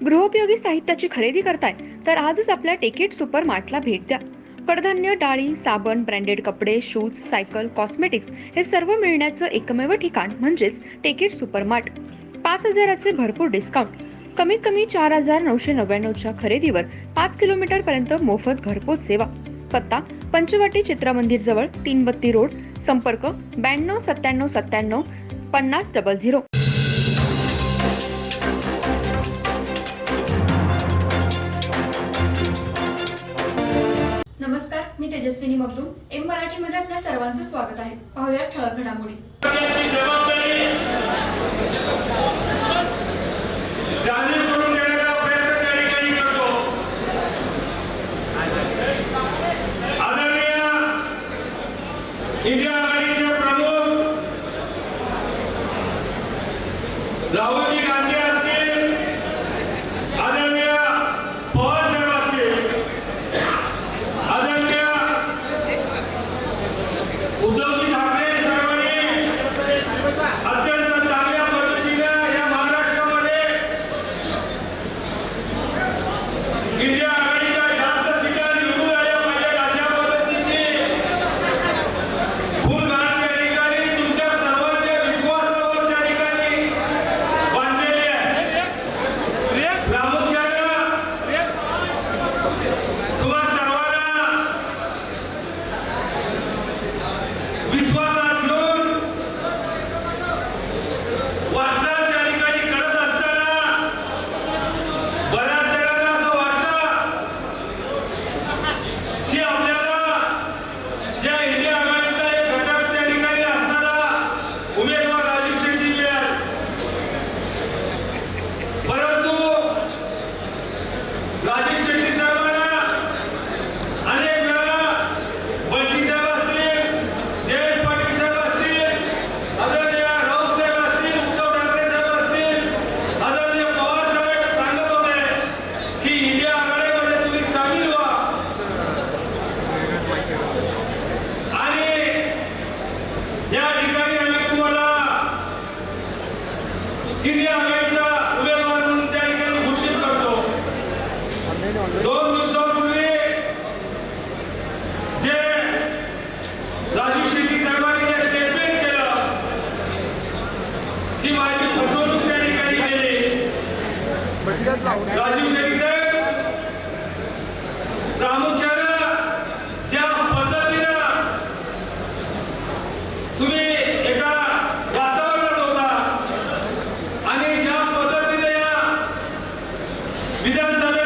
गृहोपयोगी साहित्याची खरेदी करताय तर आजच आपल्या टेकेट सुपर मार्टला भेट द्या. कडधान्य, डाळी, साबण, ब्रँडेड कपडे, शूज, सायकल, कॉस्मेटिक्स हे सर्व मिळण्याचं एकमेव ठिकाण म्हणजेच टेकेट सुपर मार्ट. 5,000चे भरपूर डिस्काउंट. कमीत कमी 4,999च्या खरेदीवर 5 किलोमीटर पर्यंत मोफत घरपोच सेवा. पत्ता पंचवटी चित्रमंदिर जवळ, 332 रोड. संपर्क 929797 5000. नमस्कार, मी तेजस्विनी मगदूम. एम मराठीमध्ये आपल्या सर्वांचं स्वागत आहे. पाहूया ठळक घडामोडी. इंडिया आघाडीचे प्रमुख राहुलजी गांधी असतील, आदरणीय पवार साहेब असतील, आदरणीय उद्धवजी ठाकरे साहेबांनी अत्यंत चांगल्या पद्धतीने या महाराष्ट्रामध्ये इंडिया आघाडीच्या जास्त सीटा निवडून आल्या पाहिजेत अशा पद्धतीची इंडिया आघाडीचा उमेदवार म्हणून त्या ठिकाणी घोषित करतो. 2 दिवसांपूर्वी जे राजू शेट्टी साहेबांनी जे स्टेटमेंट केलं ती माझी फसवणूक त्या ठिकाणी केली. राजू शेट्टी साहेब प्रामुख्याने ज्या पद्धतीनं तुम्ही एका वातावरणात होता आणि ज्या पद्धतीने या विधानसभेत